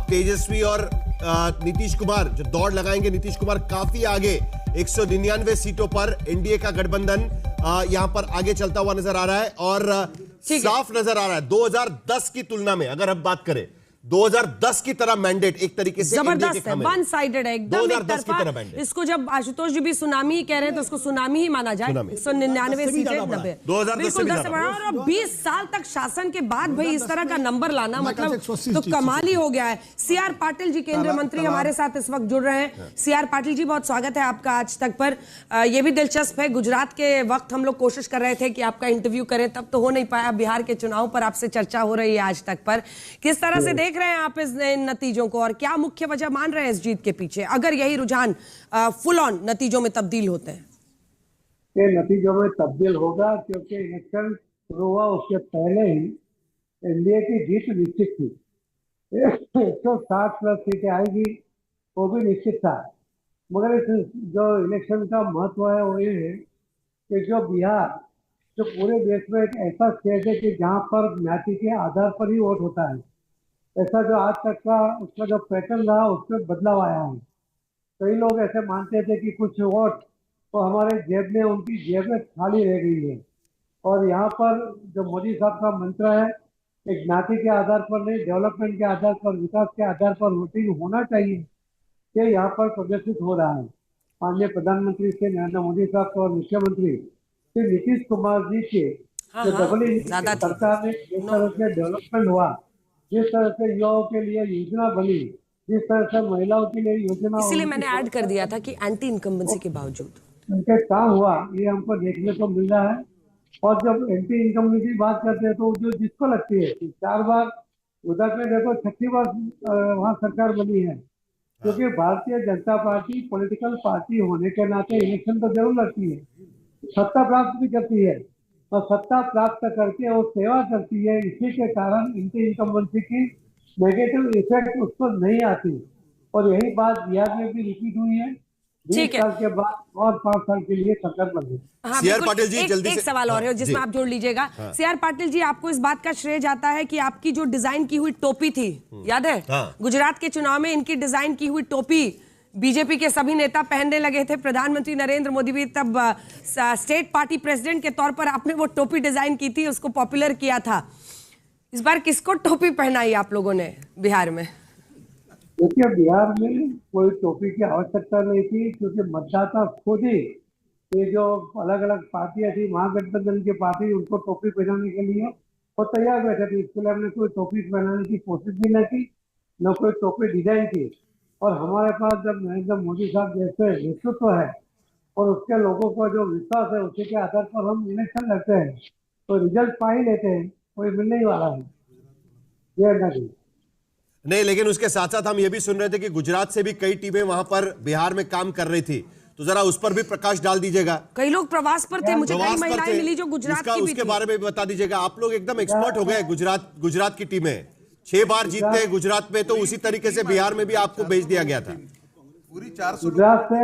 तेजस्वी और नीतीश कुमार जो दौड़ लगाएंगे, नीतीश कुमार काफी आगे 199 सीटों पर एनडीए का गठबंधन यहां पर आगे चलता हुआ नजर आ रहा है और साफ नजर आ रहा है 2010 की तुलना में अगर हम बात करें 2010 की तरह मैंडेट एक तरीके से जबरदस्त है, वन साइडेड है एकदम एक तरफा। इसको जब आशुतोष जी भी सुनामी ही कह रहे हैं तो उसको सुनामी ही माना जाए। 199 सीटें 90 बिल्कुल 10 से बढ़ा और 20 साल तक शासन के बाद भाई इस तरह का नंबर लाना मतलब तो कमाल ही हो गया है। सीआर पाटिल जी केंद्रीय मंत्री हमारे साथ इस वक्त जुड़ रहे हैं। सीआर पाटिल जी बहुत स्वागत है आपका आज तक पर। यह भी दिलचस्प है, गुजरात के वक्त हम लोग कोशिश कर रहे थे कि आपका इंटरव्यू करें, तब तो हो नहीं पाया। बिहार के चुनाव पर आपसे चर्चा हो रही है आज तक पर। किस तरह से देख रहे हैं आप इस नतीजों को और क्या मुख्य वजह मान रहे हैं इस जीत के पीछे, अगर यही रुझान फुल ऑन नतीजों में तब्दील होते हैं? ये नतीजों में तब्दील होगा क्योंकि इलेक्शन शुरू हुआ उसके पहले ही एनडीए की जीत निश्चित थी। 160 प्लस सीटें आएगी वो भी निश्चित था। मगर इस जो इलेक्शन का महत्व है वो ये है कि जो बिहार जो पूरे देश में एक ऐसा स्टेट है कि जहाँ पर ज्ञाति के आधार पर ही वोट होता है। ऐसा जो आज तक का उसका जो पैटर्न रहा उसमें बदलाव आया है। कई लोग ऐसे मानते थे कि कुछ वोट तो हमारे जेब में उनकी जेब में खाली रह गई है और यहाँ पर जो मोदी साहब का मंत्र है एक ज्ञाति के आधार पर नहीं, डेवलपमेंट के आधार पर, विकास के आधार पर वोटिंग होना चाहिए, ये यहाँ पर प्रदर्शित हो रहा है। माननीय प्रधानमंत्री श्री नरेंद्र मोदी साहब और मुख्यमंत्री श्री नीतीश कुमार जी के जो डबल इंजन सरकार में जिस तरह से डेवलपमेंट हुआ, जिस तरह से युवाओं के लिए योजना बनी, जिस तरह से महिलाओं के लिए योजना, इसलिए मैंने ऐड कर दिया था कि एंटी इनकम्बेंसी के बावजूद उनके काम हुआ ये हमको देखने को मिल रहा है। और जब एंटी इनकम्बेंसी की बात करते हैं तो जो जिसको लगती है 4 बार उधर में देखो 6ठी बार वहाँ सरकार बनी है, क्योंकि Bharatiya Janata party political party होने के नाते इलेक्शन तो जरूर लड़ती है, सत्ता प्राप्त भी करती है और सत्ता प्राप्त करके वो सेवा करती है। इसी के कारण एंटी इनकम्बेंसी की नेगेटिव इफेक्ट उस पर नहीं आती और यही बात बिहार में भी रिपीट हुई है। 20 साल के बाद और 5 साल के लिए सरकार बन गई। हाँ, सीआर पाटिल जी जल्दी एक सवाल और है जिसमें आप जोड़ लीजिएगा। सीआर पाटिल जी, आपको इस बात का श्रेय जाता है कि आपकी जो डिजाइन की हुई टोपी थी, याद है गुजरात के चुनाव में इनकी डिजाइन की हुई टोपी बीजेपी के सभी नेता पहनने लगे थे। प्रधानमंत्री नरेंद्र मोदी भी तब स्टेट पार्टी प्रेसिडेंट के तौर पर आपने वो टोपी डिजाइन की थी, उसको पॉपुलर किया था। इस बार किसको टोपी पहनाई आप लोगों ने बिहार में? देखिए, बिहार में कोई टोपी की आवश्यकता नहीं थी क्योंकि मतदाता खुद ही ये जो अलग अलग पार्टियां थी, महागठबंधन की पार्टी, उनको टोपी पहनाने के लिए वो तैयार बैठे थे। इसके लिए हमने कोई टोपी पहनाने की कोशिश भी न की, न कोई टोपी डिजाइन की। और हमारे पास जब नरेंद्र मोदी साहब जैसे नेतृत्व है और उसके लोगों को जो विश्वास है उसी के आधार पर हम इलेक्शन लड़ते हैं तो रिजल्ट पा ही लेते हैं, कोई मिलने ही वाला है ये नहीं। लेकिन उसके साथ साथ हम ये भी सुन रहे थे कि गुजरात से भी कई टीमें वहां पर बिहार में काम कर रही थी, तो जरा उस पर भी प्रकाश डाल दीजिएगा। कई लोग प्रवास पर थे, मुझे कई महिलाएं मिली जो गुजरात की भी उसके बारे में भी बता दीजिएगा। आप लोग एकदम एक्सपर्ट हो गए गुजरात की टीमें 6 बार जीतते हैं गुजरात में, तो उसी तरीके से बिहार में भी आपको भेज दिया गया था। गुजरात से